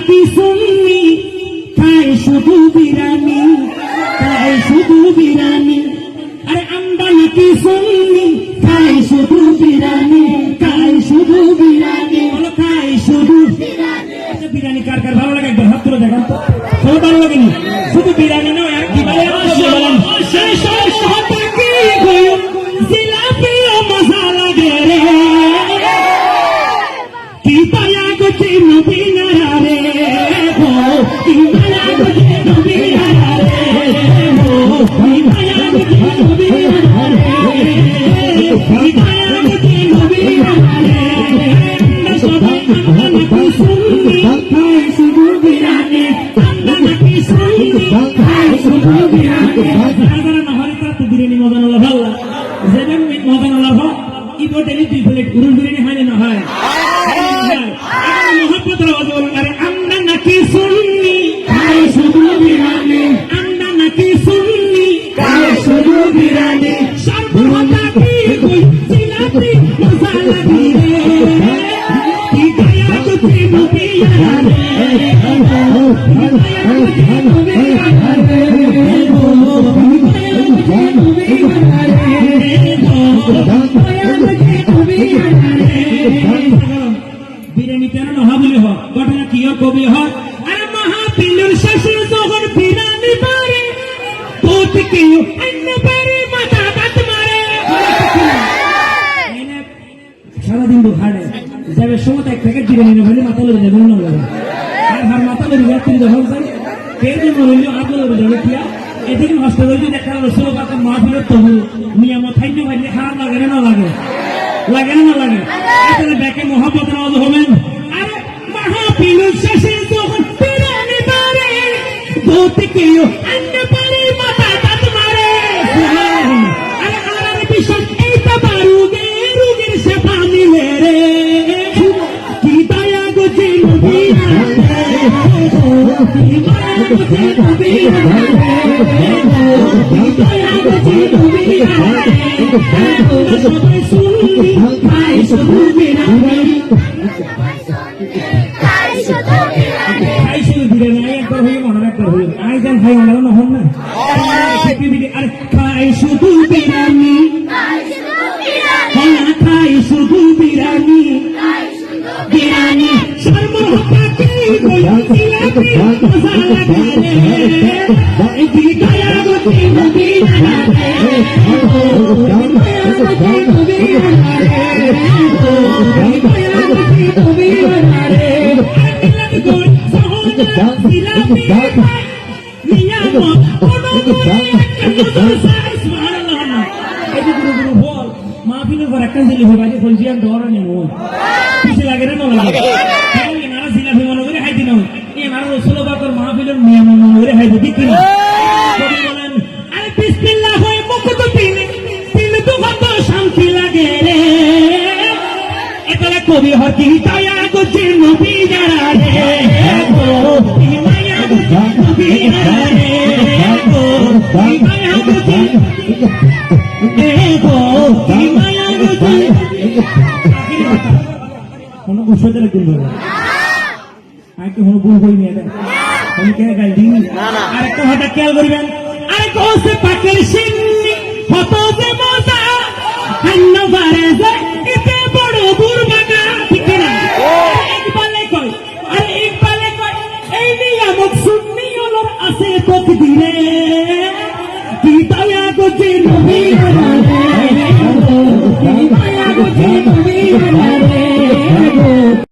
নাকি সুন্নি খায় শুধু বিরানি, খায় শুধু বিরানি। আরে আমরা নাকি সুন্নি খায় শুধু বিরানি, খায় শুধু বিরানি, খায় শুধু বিরানি। বিরিয়ানি কার কার ভালো লাগে একবার হাত তুলে দেখান তো। সব ভালো লাগেনি? শুধু বিরিয়ানি নয়, আর কি ভালো বলেন? জিলাপি ও মজা লাগে রে, কি পায়া গো নবী নারে, কি পায়া গো নবী নারে, কি পায়া গো নবী নারে, কি পায়া গো নবী নারে। সবাই আমরা নাকি সুন্নি খাই শুধু বিরিয়ানি, আমরা নাকি সুন্নি খাই শুধু বিরিয়ানি। যারা নহরে তারা তো বিরিয়ানি মজা নলা ভাল্লা, যেমন মজা নলা ভাব ইবোটেলি 2 প্লেট গুরুল বিরিয়ানি হয় না হয়? আমরা নাকি সুন্নি খাই শুধু বিরিয়ানি, আমরা নাকি সুন্নি খাই শুধু বিরিয়ানি। সর্বদা কি কই জিলাপি মজা লাগে রে, কি গায়া গো নবী আরে, কি গায়া গো নবী আরে, বিরিয়ানি কেন মহাবলি হয়? ঘটনা কি কবি হয়? আরে মাহফিলের শেষে যখন বিরিয়ানি পারে বহুত কেউ অন্য পারে মাথা বাত মারে, সারাদিন দুখানে যাবে সময় এক প্যাকেট বিরিয়ানি না হলে মাথা লড়ে যাবে না লাগে, আর হার মাথা লড়ে যাত্রী যখন যায় পেট মরলে হাত লড়ে যাবে কিয়া। এদিকে হসপিটাল যদি দেখা রসুল পাতা মাহফিলের তবু নিয়ামত খাইতে পারলে খারাপ লাগে না লাগে, লাগে না লাগে? আসলে ব্যাকে মহাপত নামাজ হবেন। আরে মাহফিলের শেষে যখন বিরিয়ানি পারে বহুত কেউ অন্য পারে মাথা বাত মারে। আরে আমার বিশ্বাস এইটা বারুগে রুগীর সেবা মিলে রে, কি দয়া গো নবী আরে, কি দয়া গো নবী আরে, কি দয়া গো নবী আরে। সবাই সুন্নি খাই শুধু বিরিয়ানি, খাই শুধু বিরিয়ানি, খাই শুধু বিরিয়ানি। একবার হয়ে মনে একবার হয়ে আই যান ভাই আমরা না হন না। আরে খাই শুধু বিরিয়ানি, খাই শুধু বিরিয়ানি, বিরিয়ানি। সর্বদা কি কই জিলাপি মজা লাগে রে, কি গায়া গো নবী আরে, মাহফিলের পর একটা জিলিপি বাজে ফলছি আর ডর নেই খুশি লাগে রে মনে লাগে এনারা জিলাপি মনে করে হাইতে না এনারা রসুল বাকর মাহফিলের নিয়ম মনে করে হাইতে ঠিক কিনা বলেন। আরে বিসমিল্লাহ হয়ে মুখ তো পিলে পিলে তো কত শান্তি লাগে রে, এতলা কবি হর কি দয়া গো নবী যারা রে, কি মায়া গো নবী যারা রে, কি মায়া গো কি মায়া গো কোন গুছতে লাগবে না আইকে কোন ভুল কই নিয়ে দেন আমি কে গাই দিই আরেকটা কথা খেয়াল করবেন। আরে কোসে পাকের সিন্নি কত যে মজা অন্য বারে যায় এতে বড় বুরবাগা ঠিক না একবারে কই। আরে একবারে কই এই নিয়ামত সুন্নি ওলর আছে তকদিরে, কি দয়া গো নবী